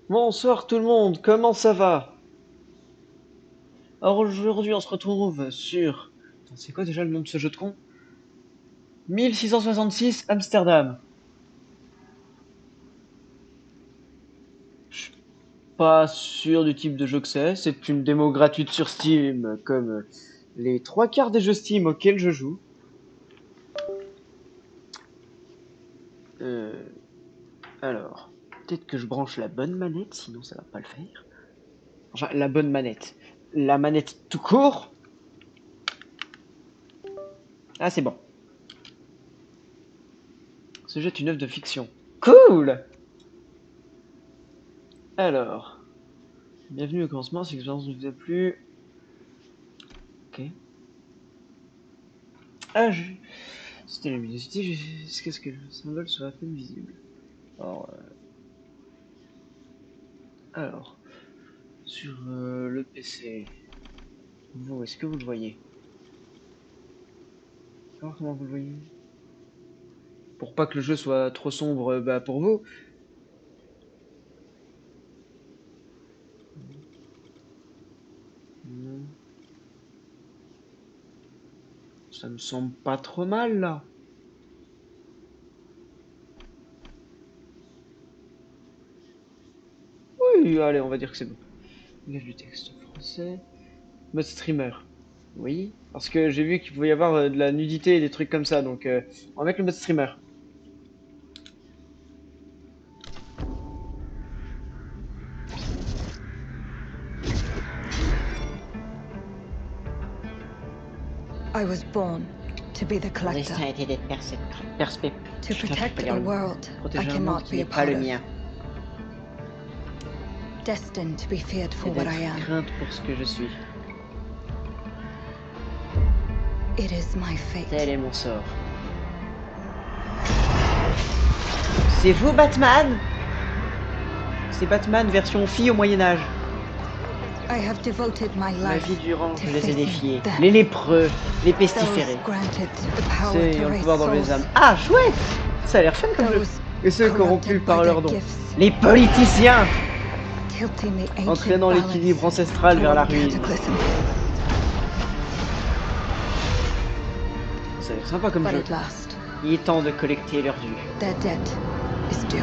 Bonsoir tout le monde, comment ça va? Alors aujourd'hui on se retrouve sur... Attends, c'est quoi déjà le nom de ce jeu de con? 1666 Amsterdam. Je suis pas sûr du type de jeu que c'est une démo gratuite sur Steam, comme les trois quarts des jeux Steam auxquels je joue. Euh, alors, peut-être que je branche la bonne manette, sinon ça va pas le faire. Enfin, la bonne manette. La manette tout court. Ah c'est bon. Ce jeu est une œuvre de fiction. Cool! Alors, bienvenue au commencement, si l'expérience ne vous a plu. Ok. Ah, c'était la luminosité, qu'est-ce que le symbole soit à peine visible. Alors, sur le PC, vous, est-ce que vous le voyez? Alors, comment vous le voyez? Pour pas que le jeu soit trop sombre, bah pour vous. Non, ça me semble pas trop mal là. Oui, allez, on va dire que c'est bon. Langage du texte français. Mode streamer. Oui, parce que j'ai vu qu'il pouvait y avoir de la nudité et des trucs comme ça, donc on va mettre le mode streamer. I was born to be the Mon collector, destin a été d'être to Putain, je peux protect pas dire a le mot. world I Protéger un monde cannot qui be n'est a pas part le of, mien. destined to be feared Et for what I d'être am. crainte pour ce que je suis. It is my Tel fate. est mon sort. C'est vous, Batman? C'est Batman version fille au Moyen-Âge. I have devoted my Ma life vie durant, to je les ai facing défiés. death. Les lépreux, les Those pestiférés. granted the power Ceux to ayant le raise pouvoir d'enlever les souls. âmes. Ah, chouette! Ça a l'air fun comme jeu. Those Et ceux corrompus corrupted par by their leurs dons. gifts, Les politiciens! tilting the ancient Entraînant balance l'équilibre ancestral vers toward la ruine. cataclysm. Ça a l'air sympa comme But jeu. at last, Il est temps de collecter leur dû. their debt is due.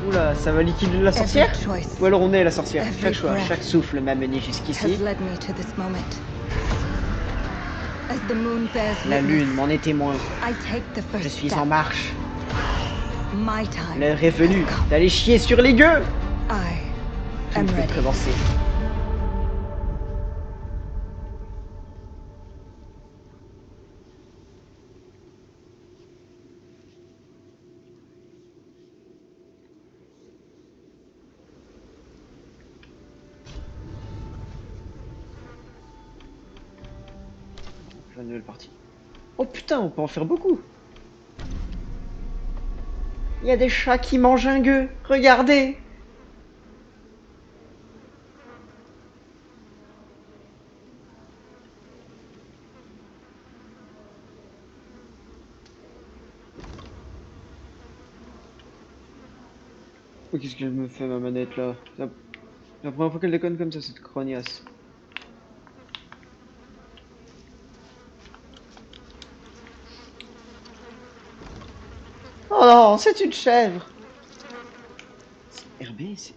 Oula, ça va liquider la Every sorcière? choice, Ou alors on est la sorcière? every Chaque choix, breath chaque souffle m'a mené has jusqu'ici. led me to this moment. As the moon bears La lune witness, m'en est témoin. I take the Je first suis step. en marche. My time L'heure est venue has come. d'aller chier sur les gueux! I Tout am peut ready. commencer. La nouvelle partie. Oh putain, on peut en faire beaucoup. Il y a des chats qui mangent un gueux. Regardez. Oh, qu'est-ce qu'elle me fait ma manette là? C'est la première fois qu'elle déconne comme ça, cette crognasse. Oh non, c'est une chèvre. RB, c'est...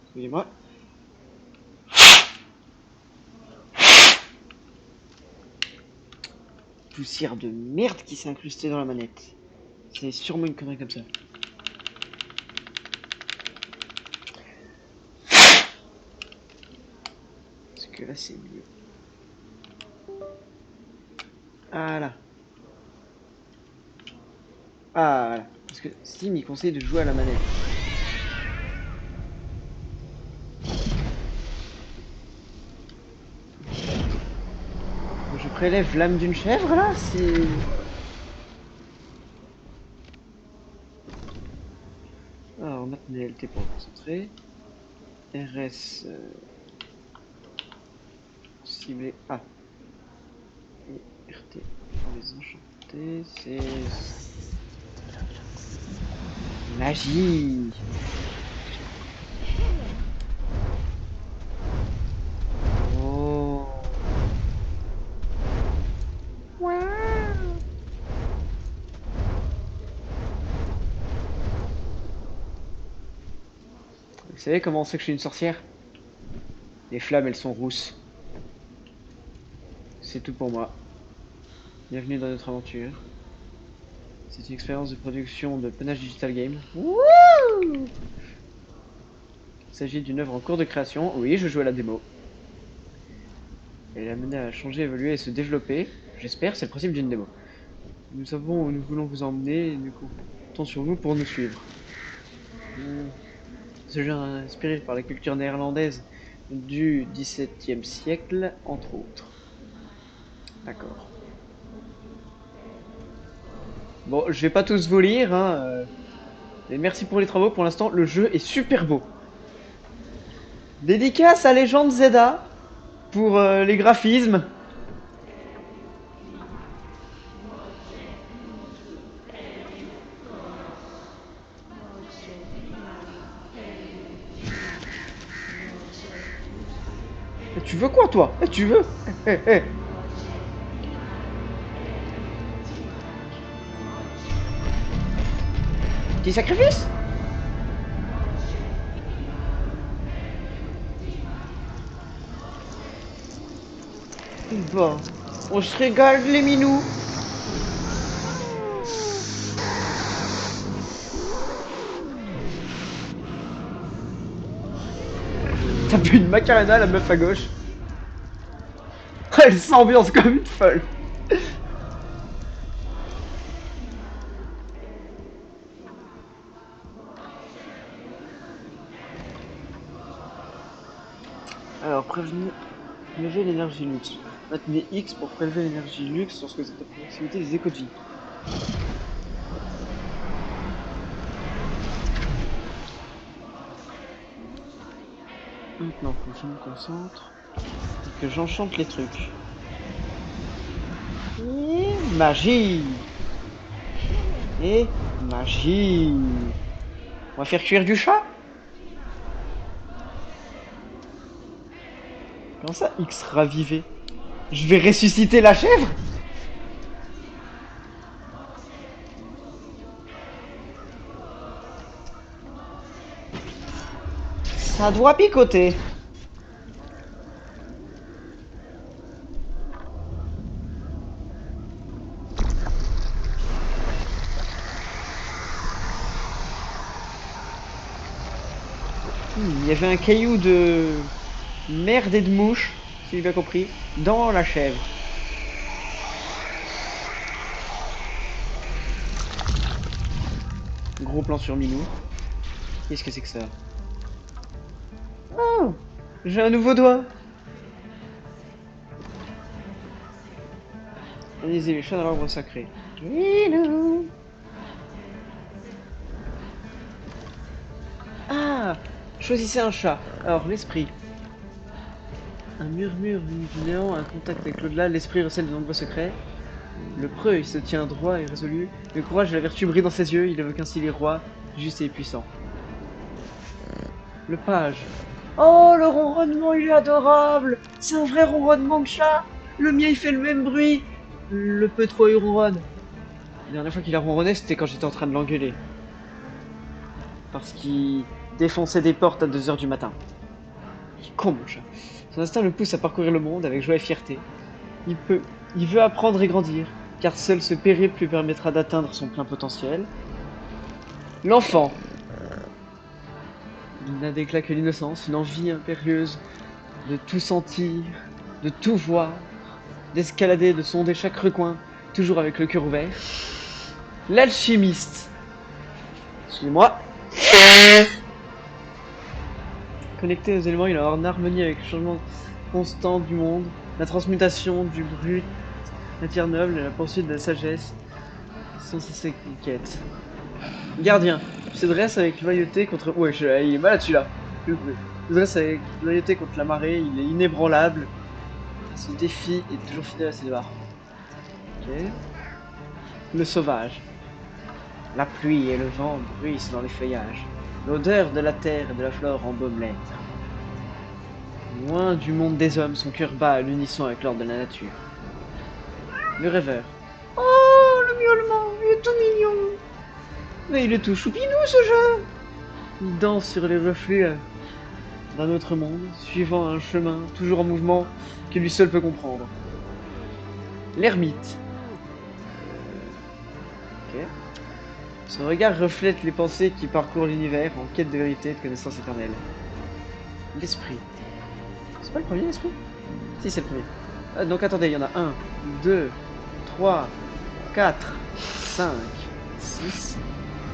Excusez-moi. Poussière de merde qui s'est incrustée dans la manette. C'est sûrement une connerie comme ça. Parce que là, c'est mieux. Ah là. Ah voilà. Parce que Steam, il conseille de jouer à la manette. Je prélève l'âme d'une chèvre là, c'est... Alors maintenant LT pour concentrer. RS cibler. Ah. Et RT pour les enchanter, c'est... Magie. Oh. Vous savez comment on sait que je suis une sorcière? Les flammes, elles sont rousses. C'est tout pour moi. Bienvenue dans notre aventure. C'est une expérience de production de Panache Digital Game. Wouh! Il s'agit d'une œuvre en cours de création. Oui, je joue à la démo. Elle est amenée à changer, évoluer et se développer. J'espère, c'est le principe d'une démo. Nous savons où nous voulons vous emmener et nous comptons sur vous pour nous suivre. Ce jeu est inspiré par la culture néerlandaise du XVIIe siècle, entre autres. D'accord. Bon, je vais pas tous vous lire, hein. Mais merci pour les travaux. Pour l'instant, le jeu est super beau. Dédicace à Legend Zelda pour les graphismes. Tu veux quoi, toi? Tu veux? Petit sacrifice? Bon, on se régale les minous. T'as bu une macarena, la meuf à gauche. Elle s'ambiance comme une folle. Alors, prélever l'énergie luxe. Maintenez X pour prélever l'énergie luxe lorsque vous êtes à proximité des échos de vie. Maintenant, faut que je me concentre et que j'enchante les trucs. Et magie. Et magie. On va faire cuire du chat? Comment ça, X ravivé? Je vais ressusciter la chèvre? Ça doit picoter. Il y avait un caillou de merde et de mouche, si j'ai bien compris, dans la chèvre. Gros plan sur Minou. Qu'est-ce que c'est que ça? Oh, j'ai un nouveau doigt. Analysez les chats dans l'arbre sacré. Minou. Ah, choisissez un chat. Alors, l'esprit. Un murmure venu du néant, un contact avec l'au-delà, l'esprit recèle de nombreux secrets. Le preux, il se tient droit et résolu. Le courage et la vertu brillent dans ses yeux, il évoque ainsi les rois, juste et puissant. Le page. Oh, le ronronnement, il est adorable. C'est un vrai ronronnement de chat. Le mien, il fait le même bruit. Le peu trop, il ronronne. La dernière fois qu'il a ronronné, c'était quand j'étais en train de l'engueuler. Parce qu'il défonçait des portes à 2 h du matin. Il est con, mon chat. Son instinct le pousse à parcourir le monde avec joie et fierté. Il veut apprendre et grandir, car seul ce périple lui permettra d'atteindre son plein potentiel. L'enfant. Il n'a d'éclat que l'innocence, une envie impérieuse de tout sentir, de tout voir, d'escalader, de sonder chaque recoin, toujours avec le cœur ouvert. L'alchimiste. Excusez-moi. Connecté aux éléments, il est en harmonie avec le changement constant du monde, la transmutation du brut, matière noble et la poursuite de la sagesse sont ses quêtes. Gardien, se dresse avec loyauté contre... Ouais, il est malade celui-là. Se dresse avec loyauté contre la marée, il est inébranlable. Ce défi est toujours fidèle à ses devoirs. Ok. Le sauvage. La pluie et le vent bruissent dans les feuillages. L'odeur de la terre et de la flore embaume l'air. Loin du monde des hommes, son cœur bat à l'unisson avec l'ordre de la nature. Le rêveur. Oh, le miaulement, il est tout mignon. Mais il est tout choupinou, ce chat. Il danse sur les reflets d'un autre monde, suivant un chemin toujours en mouvement que lui seul peut comprendre. L'ermite. Ok. Son regard reflète les pensées qui parcourent l'univers en quête de vérité et de connaissance éternelle. L'esprit. C'est pas le premier, l'esprit? Si, c'est le premier. Donc attendez, il y en a 1, 2, 3, 4, 5, 6,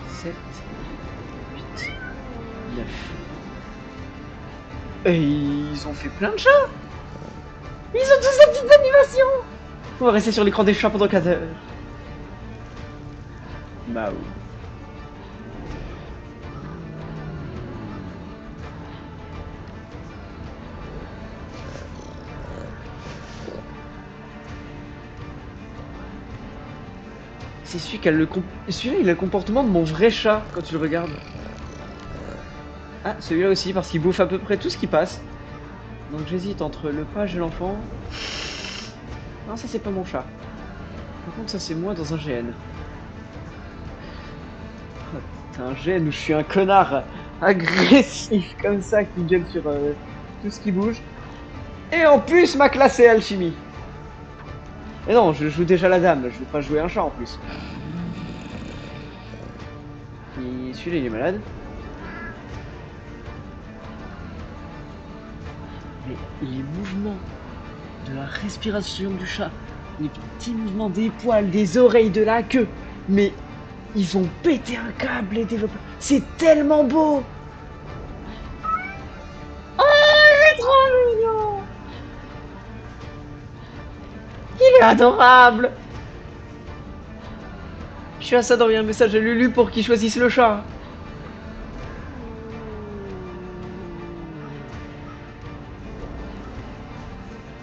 7, 8, 9. Et ils ont fait plein de chats. Ils ont tous des petites animations. On va rester sur l'écran des chats pendant 4 heures. Bah oui. C'est celui qui a celui-là, il a le comportement de mon vrai chat quand tu le regardes. Ah, celui-là aussi, parce qu'il bouffe à peu près tout ce qui passe. Donc j'hésite entre le page et l'enfant. Non, ça c'est pas mon chat. Par contre, ça c'est moi dans un GN. Oh, c'est un GN où je suis un connard agressif comme ça qui gueule sur tout ce qui bouge. Et en plus, ma classe est alchimie. Et non, je joue déjà la dame, je vais pas jouer un chat en plus. Et celui-là, il est malade. Mais les mouvements de la respiration du chat, les petits mouvements des poils, des oreilles, de la queue, mais ils ont pété un câble les développeurs. C'est tellement beau. Oh, il est trop mignon. Il est adorable. Je suis à ça d'envoyer un message à Lulu pour qu'il choisisse le chat.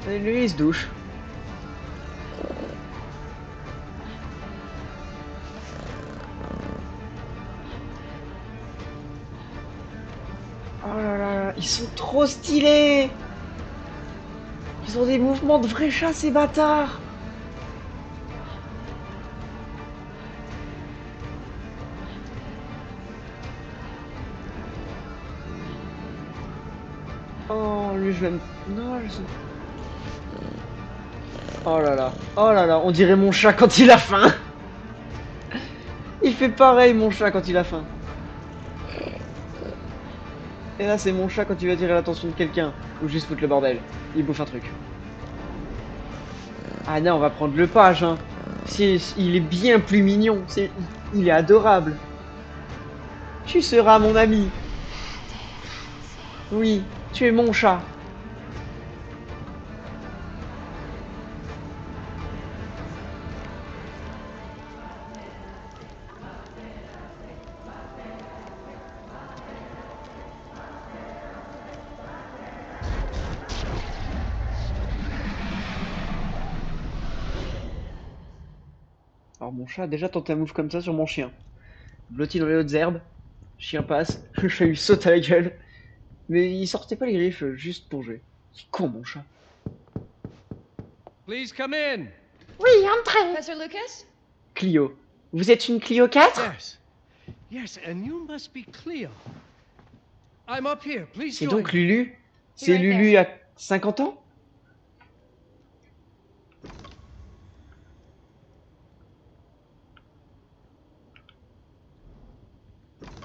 Et lui, il se douche. Oh là là, ils sont trop stylés. Ils ont des mouvements de vrais chats, ces bâtards. Oh, lui, je l'aime. Non, je sais. Oh là là, on dirait mon chat quand il a faim. Il fait pareil, mon chat, quand il a faim. Et là, c'est mon chat quand il veut attirer l'attention de quelqu'un, ou juste foutre le bordel. Il bouffe un truc. Ah non, on va prendre le page, hein. Il est bien plus mignon. Il est adorable. Tu seras mon ami. Oui, tu es mon chat. Alors mon chat a déjà tenté un move comme ça sur mon chien. Blotti dans les hautes herbes. Chien passe. Le chat lui saute à la gueule. Mais il sortait pas les griffes juste pour jouer. Il est con mon chat. Please come in. Oui, entrez. Professor Lucas? Clio. Vous êtes une Clio 4? Yes. Yes, and you must be Cleo. I'm up here. Please Et join donc me. Lulu? C'est right Lulu à 50 ans?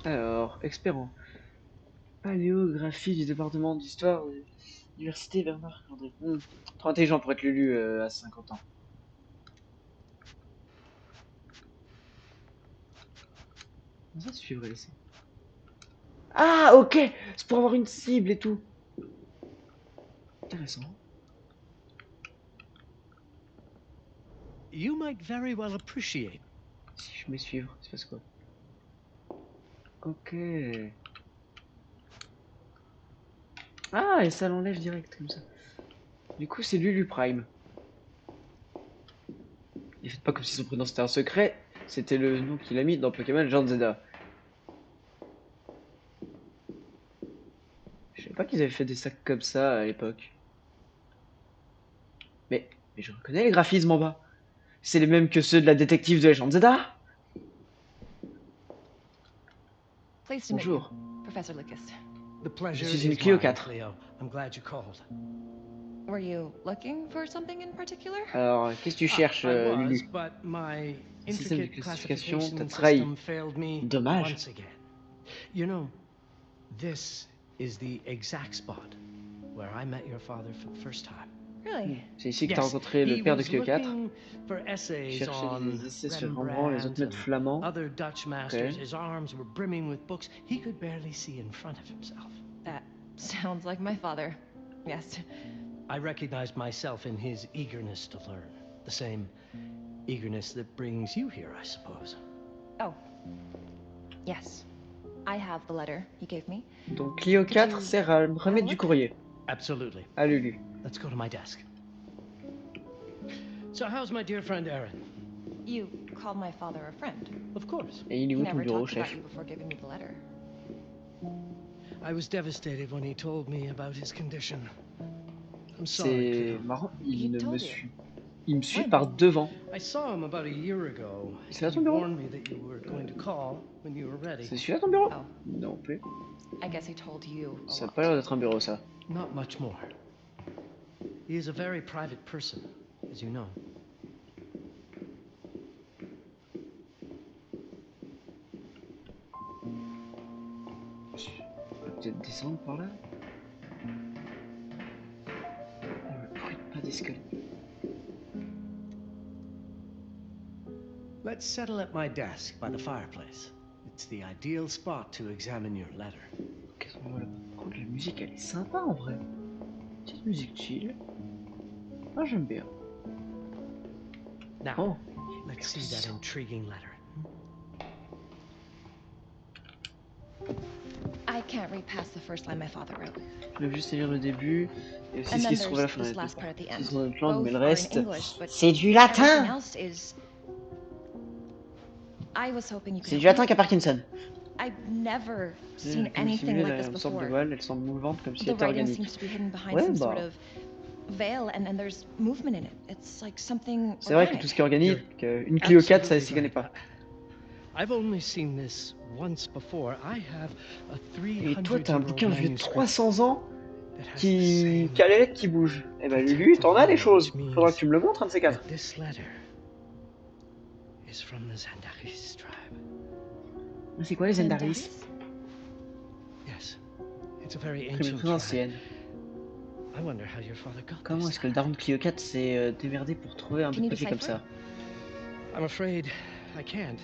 Alors, expert en paléographie du département d'histoire de l'université Bernard André. Trop intelligent pour être Lulu à 50 ans. Comment ça suivre laisser? Ah, ok! C'est pour avoir une cible et tout. Intéressant. You might very well appreciate. Si je mets suivre, ça passe quoi? Ok. Ah, et ça l'enlève direct comme ça. Du coup, c'est Lulu Prime. Et faites pas comme si son prénom c'était un secret. C'était le nom qu'il a mis dans Pokémon Legends Zelda. Je savais pas qu'ils avaient fait des sacs comme ça à l'époque. Mais je reconnais les graphismes en bas. C'est les mêmes que ceux de la détective de Legends Zelda. Pleased to meet you, Bonjour. Professor Lucas. The pleasure suis une is Clio mine, 4. Cleo. I'm glad you called. Were you looking for something in particular? Alors, qu'est-ce que tu cherches, I was, Lulu? but my Système de intricate classification, classification t'as trahi. system failed me Dommage. once again. You know, this is the exact spot where I met your father for the first time. Really? C'est ici que t'as Yes, rencontré le he père de was Clio 4. looking for essays Chercher on des essais sur Rembrandt, les autres Rembrandt maîtres flamands. and other Dutch masters. Okay. His arms were brimming with books. He could barely see in front of himself. That sounds like my father. Yes. I recognized myself in his eagerness to learn. The same eagerness that brings you here, I suppose. Oh. Yes. I have the letter he gave me. Donc Clio 4 sert à remettre du courrier. Absolutely. À Lulu. Let's go to my desk. So how's my dear friend Aaron? You called my father a friend. Of course. Et il est He où ton never bureau, talked about chef? you before giving me the letter. I was devastated when he told me about his condition. I'm sorry, C'est Cleo. marrant, He il told me you. suit. Il me suit When? par devant. I saw him about a year ago. C'est là He ton bureau? warned me that you were going to call when you were ready. C'est celui-là ton bureau? Oh. Non plus. I guess he told you a Ça a lot. pas l'air d'être un bureau, ça. Not much more. He is a very private person, as you know. On peut peut-être descendre par là? Oh, le bruit de pas d'escalier. Let's settle at my desk by the fireplace. It's the ideal spot to examine your letter. Qu'est-ce qu'on voit là? Par contre, la musique, elle est sympa en vrai. Petite musique chill. Ah, j'aime bien. Now, Oh, let's see that intriguing letter. I can't read past the first line my father wrote. je vais juste lire le début et aussi And ce then qui se trouve à la there's fin. this last part at the C'est end. dans notre langue, mais Both le are in reste, English, but c'est du everything latin. else is. I was hoping you could C'est du help latin me. qu'à Parkinson. I've never C'est seen comme anything simuler like this une sorte de before. voile, elle semble mouvante comme si The elle était writing organique. seems to be hidden behind Ouais, some bah. sort of veil, and there's movement in it. It's like something C'est vrai que organic. tout ce qui est organique, une Clio 4, ça s'y connaît pas. I've only seen this once before. I have a Et toi, t'as un 300-year-old bouquin vieux de manuscript 300 ans that has the qui same a les lettres qui bougent. Eh ben Lulu, t'en as des choses. Faudra que tu me le montres, un de ces quatre. that this letter is from the Zandaris tribe. C'est quoi les Zendaris? Zendaris? Yes, it's a very Très ancient très tribe. ancienne. I wonder how your father got Comment this est-ce que le letter. daron de Clio 4 s'est démerdé pour trouver un Can bout de you papier comme decipher ça? I'm afraid I can't.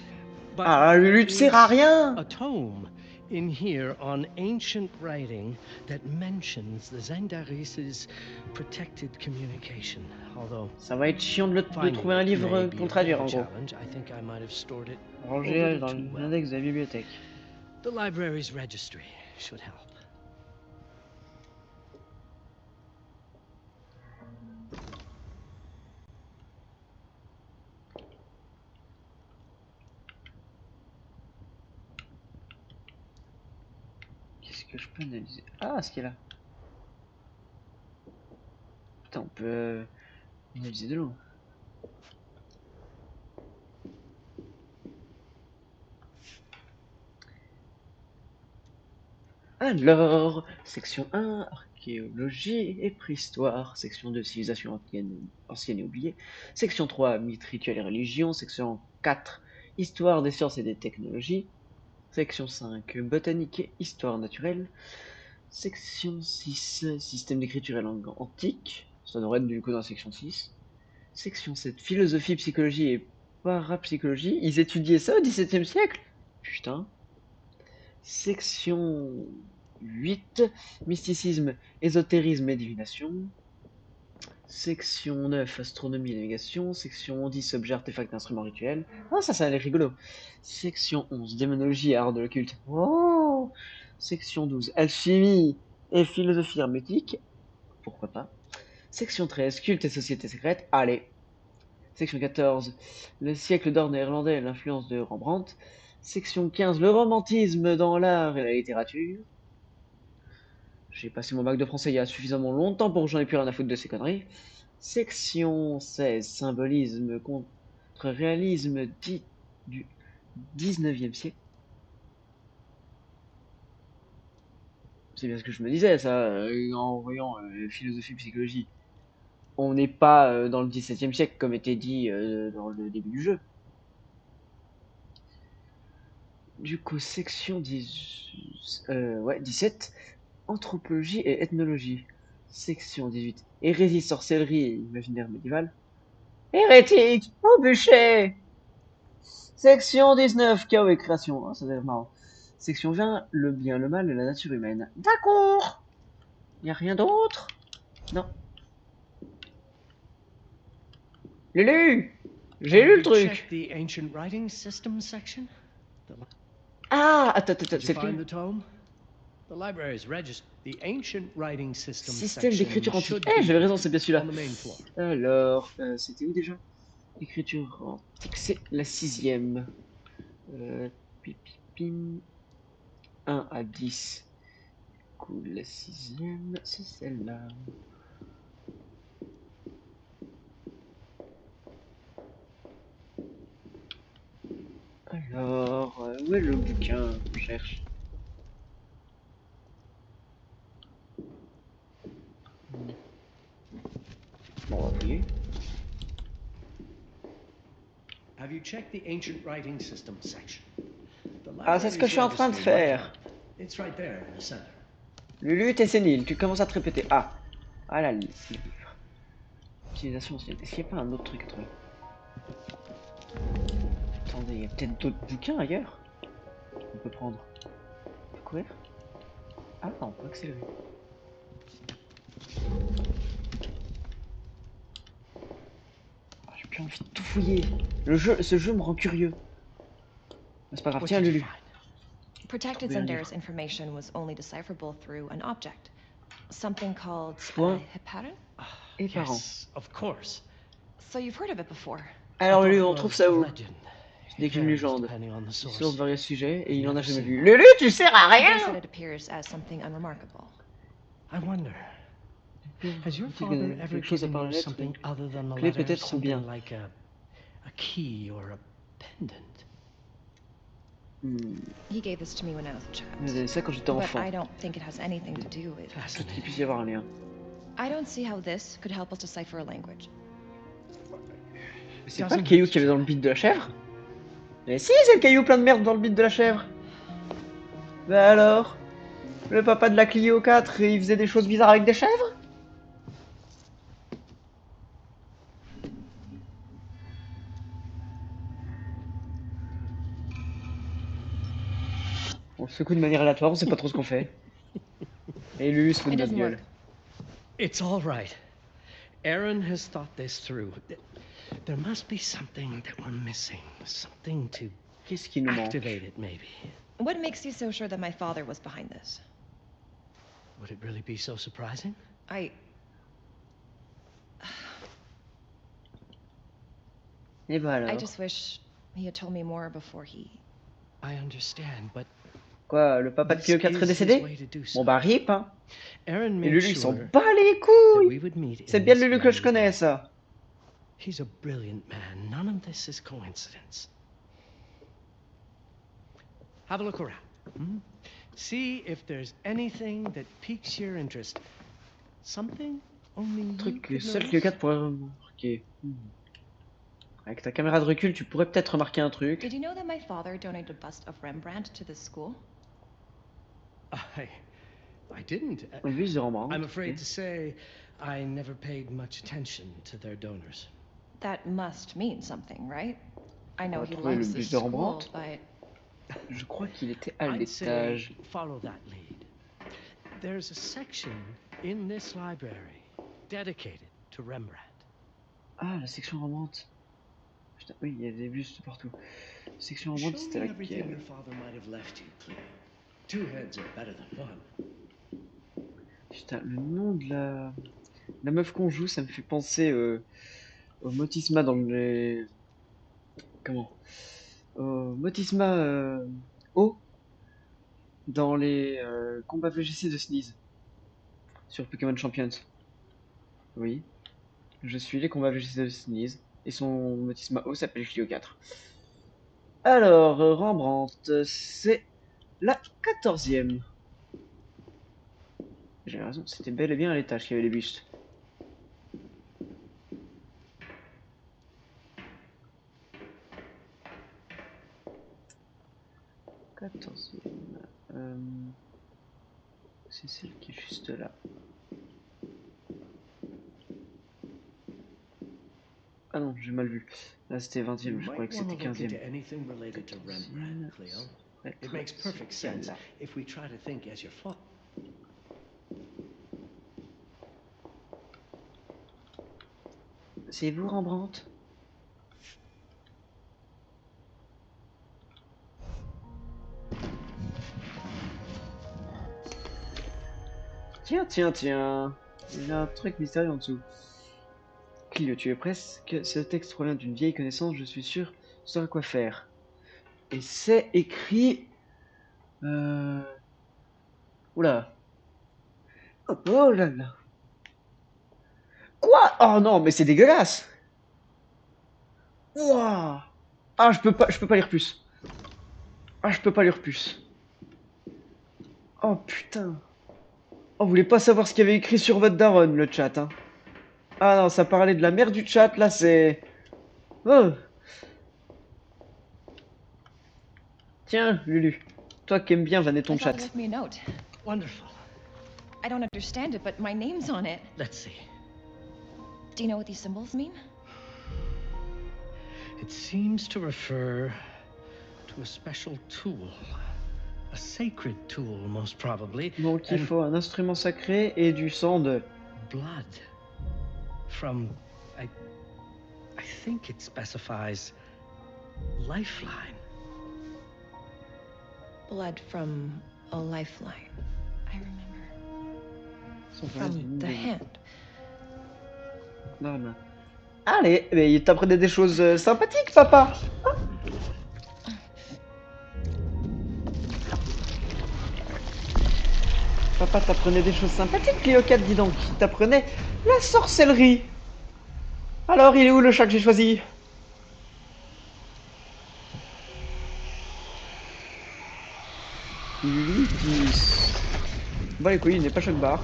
But Ah, Lulu, tu there sers à is rien! a tome in here on ancient writing that mentions the Zendaris' protected communication. Although Ça va être chiant de finding trouver un it livre may be pour le a traduire bit en of a gros. challenge, I think I might have stored it Rangé a little dans too well. l'index de la bibliothèque. The library's registry should help. Qu'est-ce que je peux analyser? Ah, ce qu'il y a là. Putain, on peut analyser de l'eau. Alors, section 1, archéologie et préhistoire. Section 2, civilisation ancienne et oubliée. Section 3, mythes, rituels et religion. Section 4, histoire des sciences et des technologies. Section 5, botanique et histoire naturelle. Section 6, système d'écriture et langue antique. Ça devrait être du coup dans la section 6. Section 7, philosophie, psychologie et parapsychologie. Ils étudiaient ça au XVIIe siècle? Putain. Section 8, mysticisme, ésotérisme et divination. Section 9, astronomie et navigation. Section 10, objets, artefacts et instruments rituels. Ah, ça a l'air rigolo. Section 11, démonologie et art de l'occulte. Oh. Section 12, alchimie et philosophie hermétique. Pourquoi pas. Section 13, culte et société secrète. Allez. Section 14, le siècle d'or néerlandais et l'influence de Rembrandt. Section 15, le romantisme dans l'art et la littérature. J'ai passé mon bac de français il y a suffisamment longtemps pour que j'en ai plus rien à foutre de ces conneries. Section 16, symbolisme contre réalisme dit du 19e siècle. C'est bien ce que je me disais, ça, en voyant philosophie, psychologie. On n'est pas dans le 17e siècle comme était dit dans le début du jeu. Du coup, section 17, anthropologie et ethnologie. Section 18, hérésie, sorcellerie et imaginaire médiéval. Hérétique, au bûcher. Section 19, chaos et création. Oh, ça doit être marrant. Section 20, le bien, le mal et la nature humaine. D'accord. Y a rien d'autre? Non. Lulu, j'ai lu le truc. The ancient writing system section? Ah, attends, Did you c'est find plus. the tome? The library's registered. The ancient writing system Système section d'écriture antique. should Eh, j'avais be raison, c'est bien celui-là. on the main floor. Alors, c'était où déjà? Écriture antique, c'est la 6e. Pim, 1 à 10. Cool, la 6e, c'est celle-là. Alors, où est le bouquin? Je cherche. Bon, on va fouiller. Have you checked the ancient writing system section? The Ah, c'est ce que je suis en train de faire. It's right there in the center. Lulu, t'es sénile, tu commences à te répéter. Ah, ah là, livre. Utilisation ancienne. Est-ce qu'il n'y a pas un autre truc à trouver? Attendez, il y a peut-être d'autres bouquins ailleurs on peut prendre. Découvrir? Ah, on peut accélérer. Ah, j'ai plus envie de tout fouiller. Ce jeu me rend curieux. C'est pas grave, tiens Lulu. Protected Bien Zendare's information was only decipherable through an object. Something called Point. Heparin? Et parents. Yes, of course. So you've heard of it before? Alors I Lulu, thought on it trouve was ça où? legend. Ce n'est qu'une Varies légende. depending on the Sur source. various sujets et il en a jamais vu. Never Lulu, tu sers à They said rien! it appears as something unremarkable. I wonder, has your father ever Quelque chose à part given la you lettre, something other than the clé letter, peut-être ou bien. something like a key or a pendant? He gave this to me when I was a child. Vous avez ça quand j'étais But enfant. I don't think it has anything to do with... Peut-être qu'il puisse y avoir un lien. I don't see how this could help us decipher a language. C'est pas le caillou qu'il y avait dans le bide de la chèvre? Mais si, c'est le caillou plein de merde dans le bide de la chèvre. Bah alors? Le papa de la Clio 4, il faisait des choses bizarres avec des chèvres? On se secoue de manière aléatoire, on sait pas trop ce qu'on fait. Et lui, il se fout de It notre doesn't gueule. work. It's all right. Aaron has thought this through. There must be something that we're missing. Something to Qu'est-ce qui nous manque? activate it, maybe. What makes you so sure that my father was behind this? Would it really be so surprising? Et bah alors? I just wish he had told me more before he... I understand, but Quoi, le papa de Clio 4 est décédé? Bon bah rip, hein. Aaron Et made Lulu, il s'en sure bat les that couilles! we would meet C'est in bien this Lulu que je very connais, room. ça. He's a brilliant man. None of this is coincidence. Have a look around. See if there's anything that piques your interest. Something only you Truc que could seul notice. Clio 4 pourrait remarquer. Avec ta caméra de recul, tu pourrais peut-être remarquer un truc. Did you know that my father donated a bust of Rembrandt to this school? I didn't. Un bus de Rembrandt. I'm afraid ok. to say I never paid much attention to their donors. That must mean something, right? I know On va he trouver loves le this bus de school, Rembrandt. but... Je crois qu'il était à I'd say l'étage. follow that lead. There's a section in this library dedicated to Rembrandt. Ah, la section Rembrandt. Putain, oui, il y a des bustes partout. Section Show Rembrandt, c'était me everything laquelle? your father might have left you, Cleo. Two heads are better than one. Putain, le nom de la La meuf qu'on joue, ça me fait penser au Motisma dans les... Comment? Au Motisma O dans les combats VGC de Sneeze sur Pokémon Champions. Oui, je suis les combats VGC de Sneeze et son Motisma O s'appelle Clio 4. Alors, Rembrandt, c'est la 14e. J'ai raison, c'était bel et bien à l'étage qu'il y avait les bustes. 14e. C'est celle qui est juste là. Ah non, j'ai mal vu. Là c'était 20e, je croyais que c'était 15e. Anything related to Rembrandt, Cleo. It makes perfect sense if we try to think as your father. C'est vous, Rembrandt? Tiens, tiens, tiens. Il y a un truc mystérieux en dessous. Clio, tu es presque. Ce texte provient d'une vieille connaissance, je suis sûr, tu sauras quoi faire. Et c'est écrit. Oula. Oh là là. Quoi? Oh non, mais c'est dégueulasse! Ouah! Ah, je peux pas lire plus. Ah, je peux pas lire plus. Oh putain. Oh, vous voulez pas savoir ce qu'il y avait écrit sur votre daronne, le chat, hein? Ah non, ça parlait de la mère du chat, là, c'est... Oh. Tiens, Lulu. Toi qui aimes bien vanner ton My father chat. left me a note. Wonderful. I don't understand it, but my name's on it. Let's see. Do you know what these symbols mean? It seems to refer to a special tool. A sacred tool, most probably. Donc il faut un instrument sacré et du sang de... Blood. From... I think it specifies... lifeline. Blood from a lifeline. I remember. From the hand. Non. Allez, mais il t'apprenait des choses sympathiques, papa. Hein? Papa t'apprenait des choses sympathiques, Cléo 4, dis donc. Il t'apprenait la sorcellerie. Alors, il est où le chat que j'ai choisi? Lui qui... Bah les couilles, il n'est pas choc barre.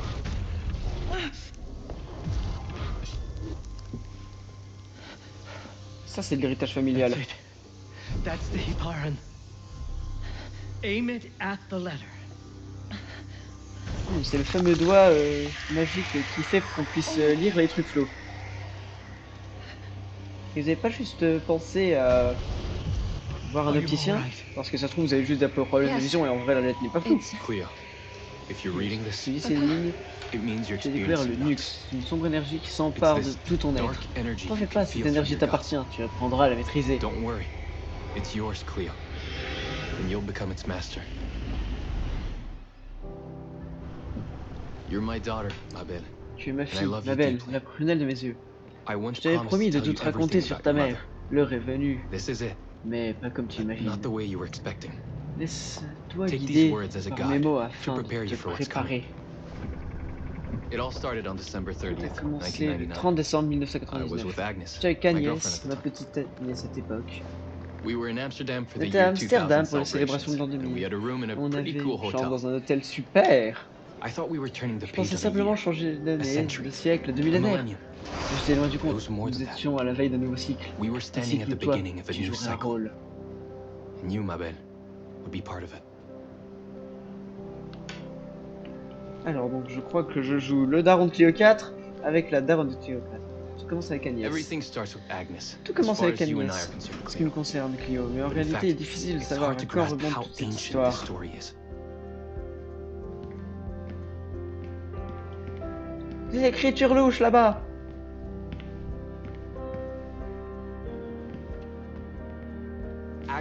Ça, c'est de l'héritage familial. That's the Hiparan. Aim it at the letter. C'est le fameux doigt magique qui fait qu'on puisse lire les trucs flots. Et vous avez pas juste pensé à voir un opticien? Parce que ça se trouve, vous avez juste des problèmes de vision et en vrai, la lettre n'est pas floue. Cleo, if you're reading Je this, dis ces lignes, it means you're j'ai découvert le experiencing Nux, Nux. une sombre énergie qui s'empare de tout ton être. Dark energy T'en fais you pas, can cette feel through énergie your t'appartient, tu apprendras à la maîtriser. guts. Don't worry, it's yours, Cleo, and you'll become its master. You're my daughter, ma belle. Tu es ma I fille, love ma you belle, deeply. la prunelle de mes yeux. I once Je t'avais promised promis to de tell you tout te raconter everything sur about ta your mère. mother. L'heure est venue, This is it, mais pas comme tu imagines. not the way you were expecting. Laisse-toi Take these guider words as a par mes guide mots to afin de prepare you te for what's préparer. It all started on December Tout a 30th, commencé le 1999. 30 décembre I was 1999. with Agnes, J'étais avec my Agnès, girlfriend at ma the time. petite nièce à cette époque. We were in Amsterdam for On the était à year 2000 Amsterdam pour les célébrations celebrations, de l'an and we 2000. had a room in a On pretty avait cool une chambre hotel. dans un hôtel super. I thought we were turning the Je pensais page on a simplement year, changer a d'année, century, de siècle, de a millénaire. millennium. Mais j'étais loin du It compte. was more Nous than that. étions à la veille d'un nouveau cycle. We were Un standing at cycle the où toi, beginning of a tu new jouerais un cycle, rôle. and you, ma belle, would be part of it. Alors donc je crois que je joue le daron de Clio 4 avec la daronne de Clio 4. Je commence avec Agnès. Everything starts with Agnes, Tout as commence far avec as you and I Agnès, are concerned, ce qui me Cleo. concerne Clio, mais en But in réalité fact, il est difficile de it's savoir hard à to quoi grasp remonte how toute cette ancient this histoire. story is. Des écritures louches là-bas.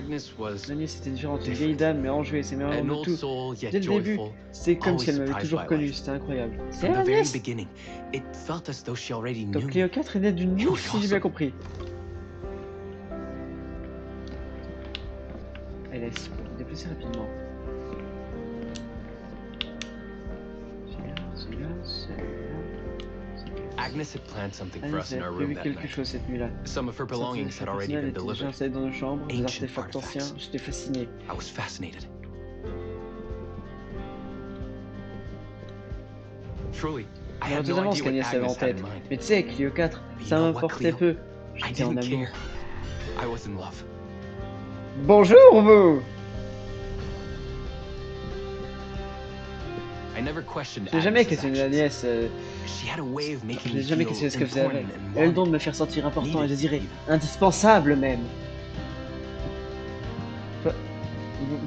Agnes was Agnès c'était différente, une vieille dame mais enjouée, c'est meilleur an de old tout. soul, Dès yet le début, joyful. c'était comme si elle always m'avait surprised toujours by connu, life. c'était incroyable. C'est From the very Agnès! beginning, it felt as though she already knew Donc me. Cléo 4 est née d'une It niche, was si j'ai bien awesome. compris. Elle laisse pour me déplacer rapidement. Celui-là. Agnes had planned something for Agnès us in avait our prévu room that quelque night. chose cette nuit-là. Some of her belongings had already been Étaient déjà delivered. installés dans nos chambres, des Ancient artefacts anciens. artifacts. J'étais fasciné. I was fascinated. Truly, I Alors had no totalement ce idea what qu'Agnès avait en Agnes had tête. in mind. Mais tu sais, Clio 4, But ça you know what, m'importait Cleo? peu. I J'étais en didn't amour. care. I was in love. Bonjour vous! I never questioned Je n'ai jamais Agnes's questionné actions. Agnès. She had a way of making Je me n'ai jamais feel questionné ce que faisait important avec. and Elle a le don de wanted. me faire sentir important et Needed, désiré. even. Indispensable même.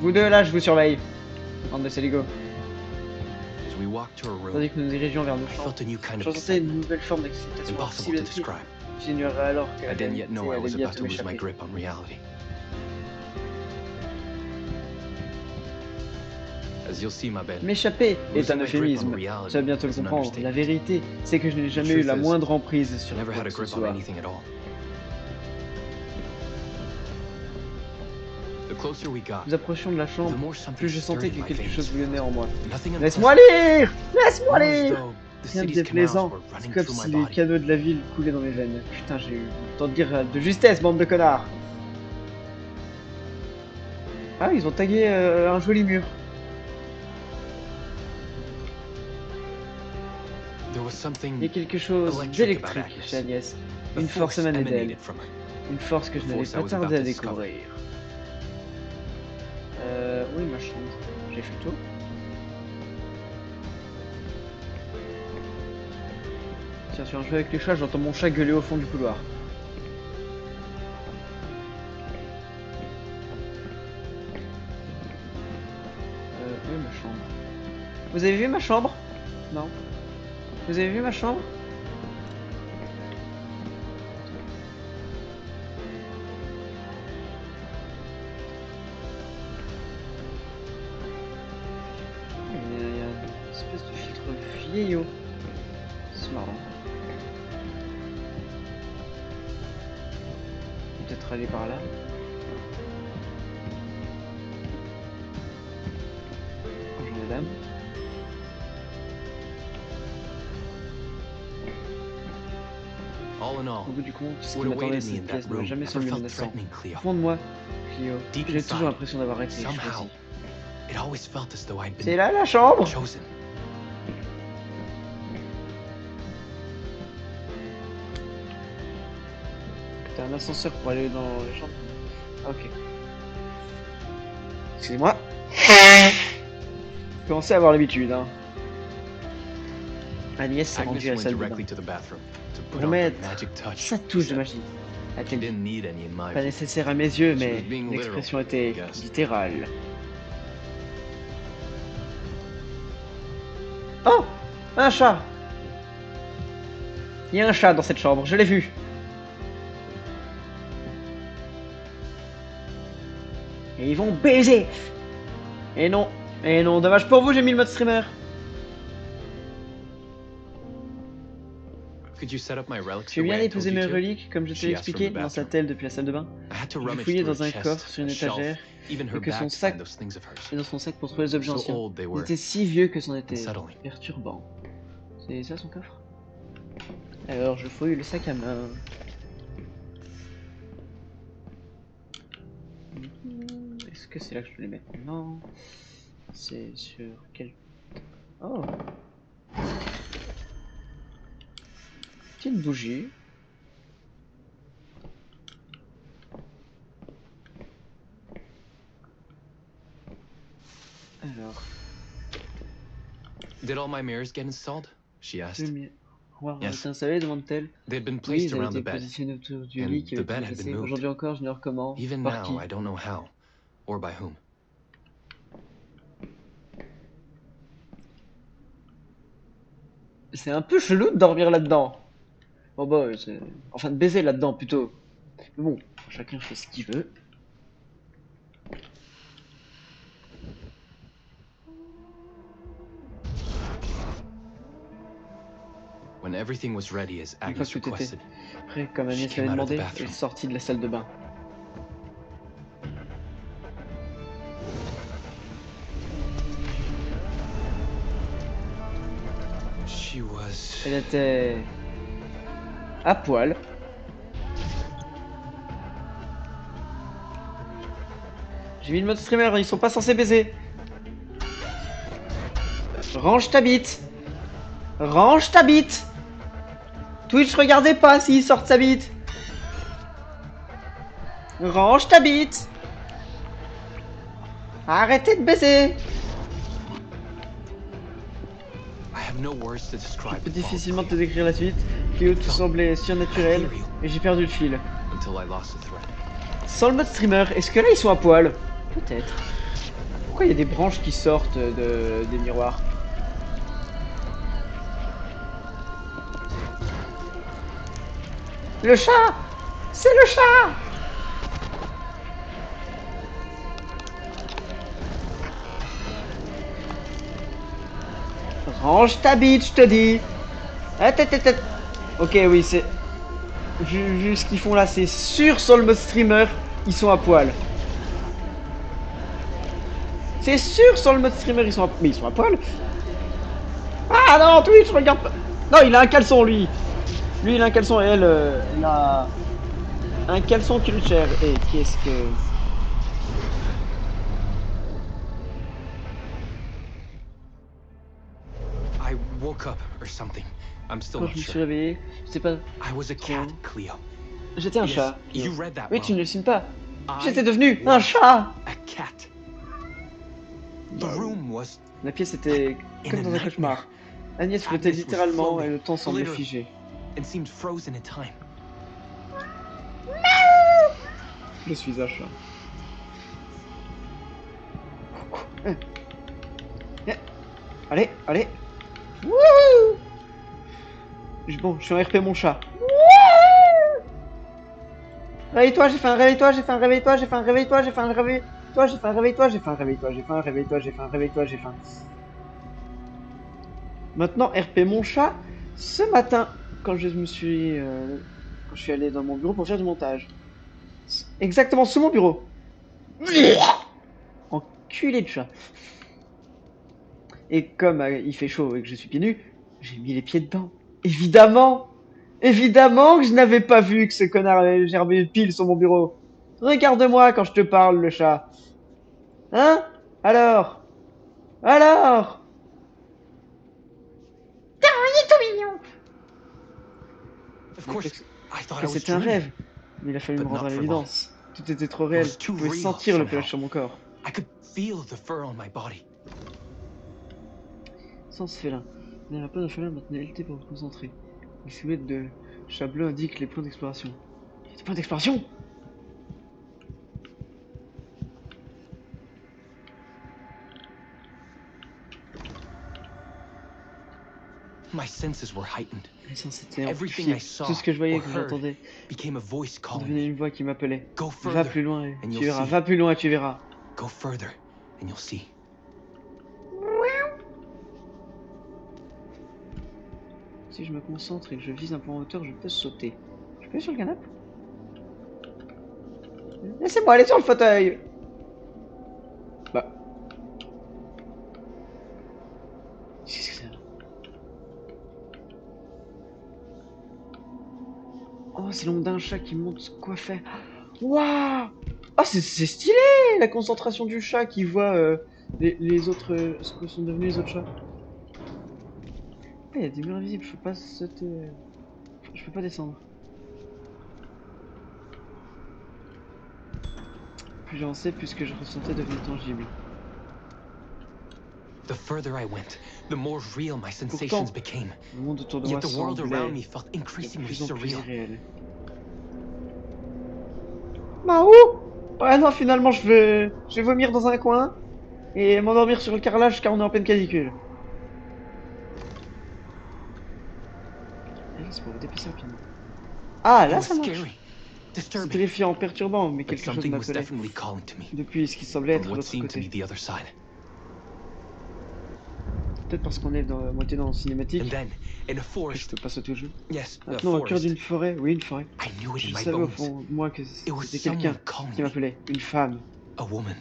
Vous deux là, je vous surveille. Bande de saligots. As we walked to her room, Tandis que nous nous dirigeons vers nos I chambres. felt a new kind Je of ressentais une excitement, nouvelle forme d'excitation. impossible to Si describe. j'ignorais alors I qu'elle didn't yet know I allait was about bientôt to lose my m'échapper. grip on reality. As you'll see, my bed. M'échapper est Losing un my grip on euphémisme. reality Tu vas bientôt le is an comprendre. La understatement. vérité, c'est que je n'ai jamais eu truth la is, moindre emprise sur I never quoi had a que ce grip on soit. anything at all. The closer we got, Nous approchions de la the chambre, more something plus je sentais stirred que in my quelque chose veins. bouillonnait en moi. Nothing Laisse-moi unpleasant. lire! Laisse-moi More as lire! though the Rien de city's canals déplaisant. were C'est running comme through si my les body. canaux de la ville coulaient dans mes veines. Putain, j'ai eu le temps de dire de justesse, bande de connards! Ah, ils ont tagué un joli mur. There was something Il y a quelque chose electric d'électrique about Agnes. chez Agnès. A Une force force émanait d'elle. emanated from her. Une force que je A n'allais force I pas was tarder about à to discover. découvrir. Oui, ma chambre. J'ai fait le tour. Tiens, sur un jeu avec les chats, j'entends mon chat gueuler au fond du couloir. Oui, ma chambre. Vous avez vu ma chambre? Non. Vous avez vu ma chambre? Il y a une espèce de filtre vieillot. C'est marrant. Peut-être aller par là. Bonjour mesdames. All in all, Au bout du compte, ce qui what m'attendait awaited me cette in pièce that ne m'a room jamais never semblé felt menaçant. threatening, Cleo. Au fond de moi, Clio, Deep j'ai toujours inside, l'impression d'avoir été somehow, choisi. It always felt as though I'd C'est been là la chambre? chosen. T'as un ascenseur pour aller dans les chambres? Ok. Excusez-moi. Je commençais à avoir l'habitude, hein. Agnès s'est Agnes rendue à la went salle de bain. directly to the bathroom to put Pour on her mettre magic touch. sa touche de magie. She A-t-elle dit. didn't need any in my Pas view. nécessaire à mes yeux, She mais was being literal, l'expression était I guess. littérale. Oh! Un chat! Il y a un chat dans cette chambre, je l'ai vu. Et ils vont baiser! Et non, dommage pour vous, j'ai mis le mode streamer. Could you set up my relics Tu the veux bien way I told déposer you mes to? reliques, comme je te She l'ai asked from expliqué, the dans sa bathroom. telle depuis la salle de bain? I had to J'ai rummage fouillé through dans a un chest, coffre sur a une shelf, étagère even her et que son bag to sac find those things of hers. et dans son sac pour trouver les objets So anciens. old they Il were. était si vieux que c'en était Unsettling. perturbant. C'est ça son coffre? Alors je fouille le sac à main. Est-ce que c'est là que je peux les mettre? Non. C'est sur quel... Oh. Petite bougie. Alors, Did all my mirrors get installed? She le asked. miroir Yes. est installé, demande-t-elle. They'd been Oui, placed ils avaient around the été bed. positionnés autour du And lit qui the avait bed été had been cassé. moved. Aujourd'hui encore, j'ignore comment, Even par qui. now, I don't know how or by whom. C'est un peu chelou de dormir là-dedans. Bon bah, enfin de baiser là-dedans plutôt. Mais bon, chacun fait ce qu'il veut. When everything was ready as Une fois Agnes que tout était requested, prêt, comme Agnès She came l'avait out of the demandé, bathroom. elle est sortie de la salle de bain. she was... Elle était à poil. J'ai mis le mode streamer, ils sont pas censés baiser. Range ta bite. Range ta bite. Twitch, regardez pas s'ils sortent sa bite. Range ta bite. Arrêtez de baiser. I have no words to Je describe peux the fall difficilement of te décrire la suite. Cléo, tout semblait surnaturel. Et j'ai perdu le fil. Cleo until I lost the thread. Sans le mode streamer, est-ce que là ils sont à poil? Peut-être. Pourquoi il y a des branches qui sortent des miroirs? Le chat! C'est le chat! Range ta bite, je te dis! Ok, oui, c'est... Vu ce qu'ils font là, c'est sûr sur le mode streamer, ils sont à poil. C'est sûr sur le mode streamer, ils sont à... Mais ils sont à poil? Ah non, Twitch, regarde pas! Non, il a un caleçon, lui! Lui, il a un caleçon et elle, elle a... un caleçon qui le cher. Et qu'est-ce que... I woke up or something. I'm still Quand not je me suis sure. réveillé, je sais pas... I was a cat, Cleo. J'étais un Yes, chat. you read that Oui, tu ne wrong. le signes pas. I J'étais devenu un was chat! A cat. The room was La pièce était in comme a dans un nightmare cauchemar. Agnès flottait Agnes was littéralement floating, et le temps semblait literally. figé. and seemed frozen in time. Je suis un chat. Allez, allez. Wouhou! Bon, je suis en RP mon chat. Réveille-toi, j'ai fait un réveille-toi, j'ai fait un réveille-toi, j'ai fait un réveille-toi, j'ai fait un réveille-toi, j'ai fait un réveille-toi, j'ai fait un réveille-toi, j'ai fait un réveille-toi, j'ai fait un réveille-toi, j'ai fait un... Maintenant, RP mon chat, ce matin, quand je me suis... quand je suis allé dans mon bureau pour faire du montage. Exactement sous mon bureau. Enculé de chat. Et comme il fait chaud et que je suis pieds nus, j'ai mis les pieds dedans. Évidemment! Évidemment que je n'avais pas vu que ce connard avait gerbé pile sur mon bureau. Regarde-moi quand je te parle, le chat. Hein? Alors? Alors? Of course, I thought I Que was c'était un dreaming. rêve. Mais il a fallu me But rendre not à for l'évidence. Tout était trop réel. was Je too pouvais real, sentir le somehow. pelage sur mon corps. I could feel the fur on my body. Sans ce félin. Il n'y a pas de chemin maintenant LT pour vous concentrer. Les silhouettes de chat bleu indiquent les points d'exploration. Il y a des points d'exploration? My senses were heightened. Les sens étaient Everything I amplifiés. saw Tout ce que je voyais, or que heard j'entendais, became a voice calling devenait me. une voix qui m'appelait. Go Va further plus loin et and tu you'll verras. see. Va plus loin et tu verras. Go further and you'll see. Si je me concentre et que je vise un point en hauteur, je peux sauter. Je peux aller sur le canapé? Laissez-moi aller sur le fauteuil! Bah. Qu'est-ce que c'est? Oh, c'est l'ombre d'un chat qui monte se coiffer. Waouh! Oh, c'est stylé! La concentration du chat qui voit les autres. Ce que sont devenus les autres chats. Ah, il y a des murs invisibles, je peux pas sauter. Je peux pas descendre. Plus j'avançais, plus ce que je ressentais devenait tangible. The further I went, the more real my sensations became. Le monde autour de Yet moi the world around me semblait felt de increasingly plus en plus surreal. irréel. Mahou! Ouais, non, finalement, je vais vomir dans un coin et m'endormir sur le carrelage car on est en pleine canicule. Alice pour déplacer rapidement. Ah, It là, was ça marche. scary, C'est disturbing, terrifiant, perturbant, mais but quelque chose something was m'appelait definitely calling to me depuis ce qui semblait être from what l'autre seemed to be côté. the other side. Peut-être parce qu'on est dans la moitié dans le And cinématique then, in a que je forest. peux pas sauter au jeu. Yes, a Maintenant, au cœur forest. d'une forêt, oui, une forêt. I knew it Je in my savais au bones. fond de moi que It was c'était quelqu'un someone calling qui me. m'appelait, une femme. A woman.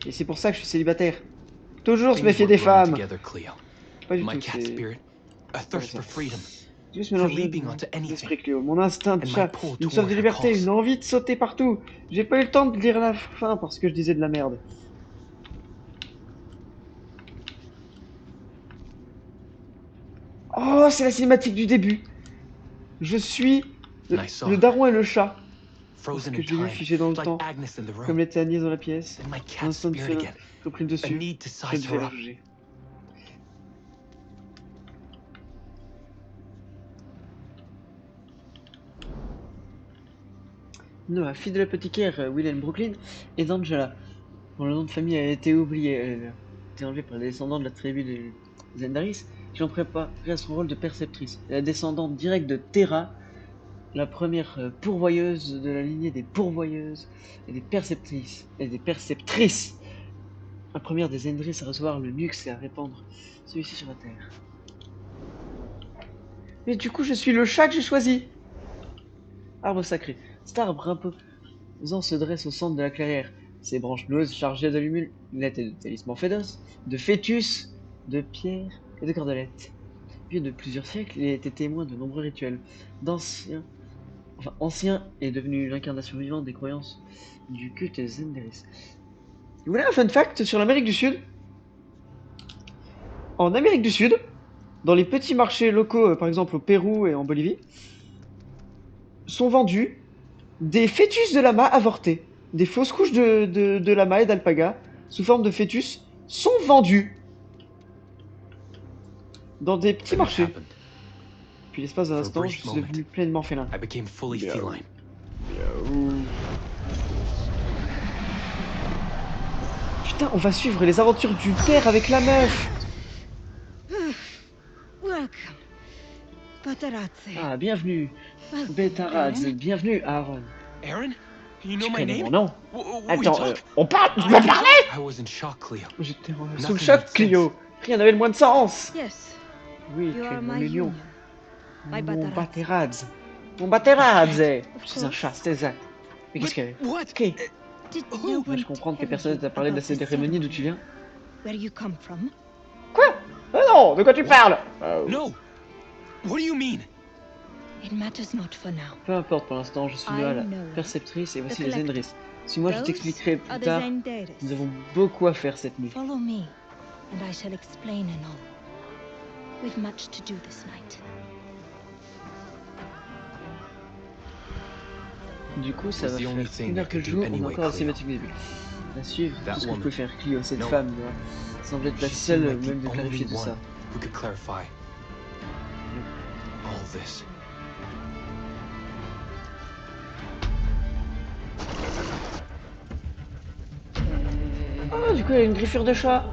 Et c'est pour ça que je suis célibataire. Toujours se Things méfier were des growing femmes. together, Cleo. Pas du My tout, cat c'est spirit, a thirst ça. for freedom, juste for mélanger leaping onto anything. l'esprit Cléo. Mon instinct de And my chat, pull une soif toward de her liberté, calls. une envie de sauter partout. J'ai pas eu le temps de lire la fin parce que je disais de la merde. Oh, c'est la cinématique du début. Je suis And I saw le daron et le chat. Parce frozen que in je l'ai vu time, figé dans le like temps, Agnes in the comme room. l'était Agnès dans la pièce. And my cat L'instinct de spirit cela again, reprime a dessus. need to Je size devais her la up. juger. Noah, fille de l'apothicaire Wilhelm Brooklyn, et d'Angela, dont le nom de famille a été oublié. Elle a été enlevée par les descendants de la tribu des Zendaris, qui ont préparé à son rôle de perceptrice. Elle est la descendante directe de Terra, la première pourvoyeuse de la lignée des pourvoyeuses et des perceptrices. La première des Zendaris à recevoir le Nux et à répandre celui-ci sur la Terre. Mais du coup, je suis le chat que j'ai choisi. Arbre sacré. Cet arbre imposant se dresse au centre de la clairière. Ses branches noueuses chargées de lunettes et de talismans fédos, de fœtus, de pierres et de cordelettes. Vieux de plusieurs siècles, il a été témoin de nombreux rituels. Ancien est devenu l'incarnation vivante des croyances du culte des Zendaris. Vous voulez un fun fact sur l'Amérique du Sud? En Amérique du Sud, dans les petits marchés locaux, par exemple au Pérou et en Bolivie, sont vendus des fœtus de lama avortés. Des fausses couches de lama et d'alpaga, sous forme de fœtus, sont vendus dans des petits Then it marchés. happened. Puis l'espace d'un For a instant, brief je suis moment, devenu pleinement félin. I became fully Miaou. feline. Putain, on va suivre les aventures du père avec la meuf. Welcome, Paterazzi. Ah, bienvenue, Welcome, Betaradz, Aaron. bienvenue, Aaron. Aaron? You know Tu my connais mon name? nom? What are you Attends, talking? on parle? Tu I m'as can parlé? talk. I was in shock, Cleo. J'étais sous le Nothing choc, made Clio. Rien n'avait le moins de sens. Yes, Oui, you tu es are mon my union. union. My Mon Bateradz. Bateradz. Mon Bateradz. Of Je suis un course. chat, c'est exact. Mais qu'est-ce qu'il y a? What? Ok. Did Oh, no Dois-je one comprendre que tell personne ne you t'a parlé de la about the cérémonie d'où tu viens? Where you come from? Quoi? Ah non, de quoi tu parles? No. What do you mean? It matters not for now. Peu importe pour l'instant, je suis Noah, la I know. perceptrice, et voici The les collector. Zendris. Suis-moi, je Those t'expliquerai are plus the tard. Zendaris. Nous avons beaucoup à faire cette nuit. Follow me, and I shall explain and all. We've much to do this night. Du coup, ça Was va the only faire thing une I heure que could je do joue, on a anyway, encore la Cleo. cinématique début. À suivre, That tout ce que je woman. peux faire. Clio, cette No. femme, Noah, semble être la She seule, seemed like même de the clarifier only tout ça. one who could clarify all this. Ah, du coup, il y a une griffure de chat.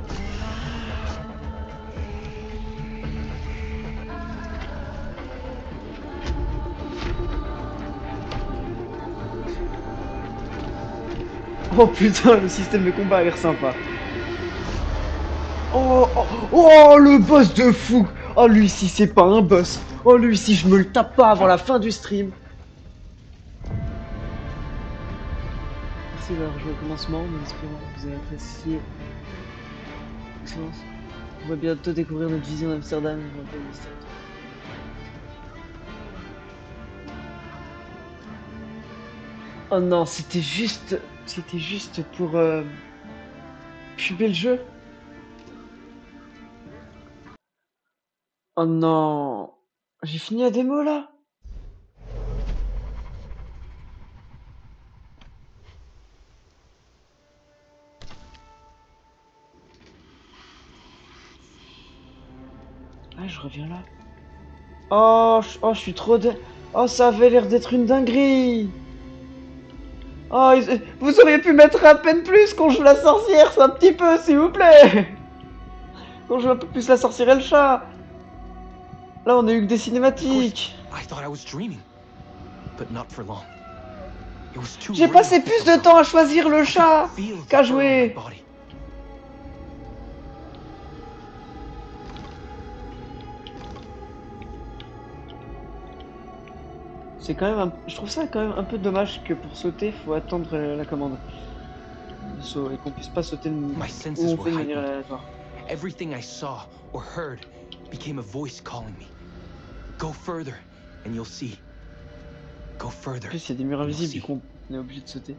Oh putain, le système de combat a l'air sympa. Oh, oh, oh, le boss de fou. Oh, lui, si c'est pas un boss. Oh, lui, si je me le tape pas avant la fin du stream. Merci d'avoir joué au commencement, nous espérons que vous avez apprécié. Excellence. On va bientôt découvrir notre vision d'Amsterdam. Oh non, c'était juste pour puber le jeu. Oh non, j'ai fini la démo là. Ah, je reviens là. Oh, je suis trop Oh, ça avait l'air d'être une dinguerie. Oh, vous auriez pu mettre à peine plus qu'on joue la sorcière, c'est un petit peu, s'il vous plaît. Qu'on joue un peu plus la sorcière et le chat. Là, on a eu que des cinématiques. I thought I was dreaming, but not for long. It was too J'ai real passé for plus so de long. temps à choisir le I could chat feel the qu'à fur on my jouer. body. C'est quand même je trouve ça quand même un peu dommage que pour sauter, faut attendre la commande de saut et qu'on puisse pas sauter My où senses on were fait de manière heightened. aléatoire. Everything I saw or heard became a voice calling me. Go further, and you'll see. Go further. En plus, il y a des murs and you'll invisibles du see. coup on est obligé de sauter.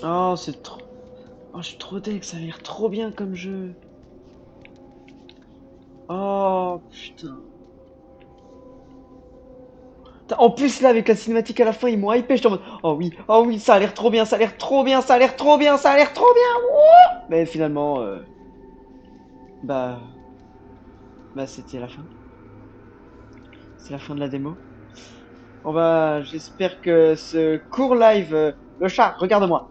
Oh, c'est trop... Oh, je suis trop deg, ça a l'air trop bien comme jeu. Oh, putain. En plus, là, avec la cinématique à la fin, ils m'ont hypé. J'étais en mode, oh oui, ça a l'air trop bien, ça a l'air trop bien, ça a l'air trop bien, ça a l'air trop bien. Wouh. Mais finalement, bah, c'était la fin. C'est la fin de la démo. J'espère que ce court live, le chat, regarde-moi.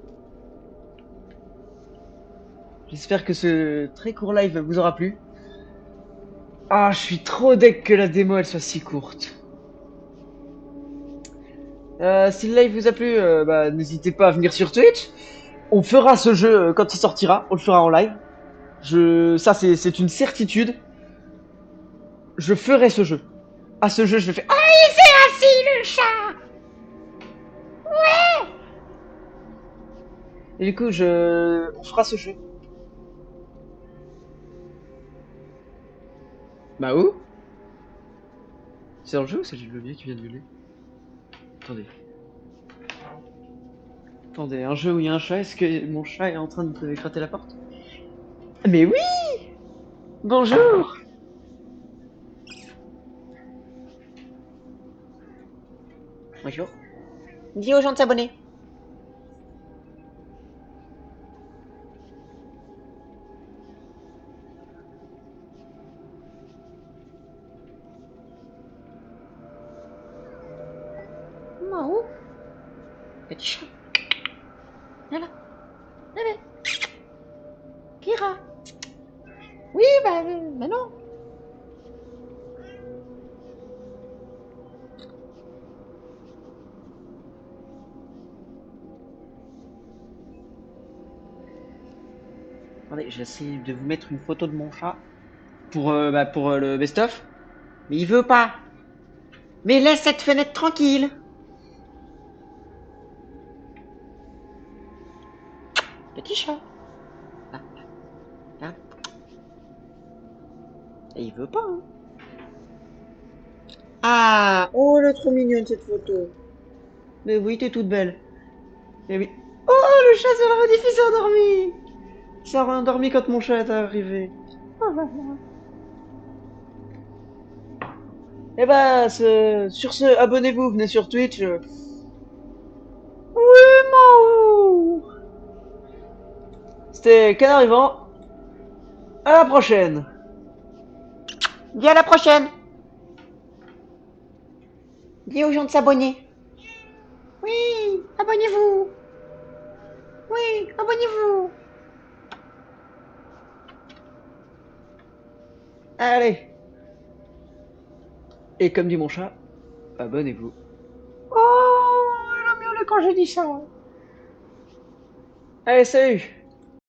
J'espère que ce très court live vous aura plu. Ah, je suis trop deg que la démo elle soit si courte. Si le live vous a plu, n'hésitez pas à venir sur Twitch. On fera ce jeu quand il sortira. On le fera en live. Ça c'est une certitude. Je ferai ce jeu. À ce jeu, je le fais. Ah, il fait assis le chat. Ouais. Et du coup, on fera ce jeu. Bah où? C'est dans le jeu ou c'est le levier qui vient de gueuler? Attendez. Attendez, un jeu où il y a un chat, est-ce que mon chat est en train de gratter la porte? Mais oui! Bonjour! Bonjour. Dis aux gens de s'abonner. Mao. Petit chat. Viens là. Allez. Kira. Oui, bah non. Attendez, j'essaie de vous mettre une photo de mon chat pour le best-of. Mais il veut pas. Mais laisse cette fenêtre tranquille. Petit chat. Ah, ah. Et il veut pas. Hein. Ah, oh, elle est trop mignonne cette photo. Mais oui, t'es toute belle. Mais oui. Oh, le chat se la rediffuser s'est endormi. Il s'est endormi quand mon chat est arrivé. Oh là là. Eh bah, sur ce, abonnez-vous, venez sur Twitch. Oui, Mao. C'était Canard Vivant. À la prochaine. Dis à la prochaine. Dis aux gens de s'abonner. Oui, abonnez-vous. Oui, abonnez-vous. Allez. Et comme dit mon chat, abonnez-vous. Oh, il a miaulé quand j'ai dit ça. Allez, salut.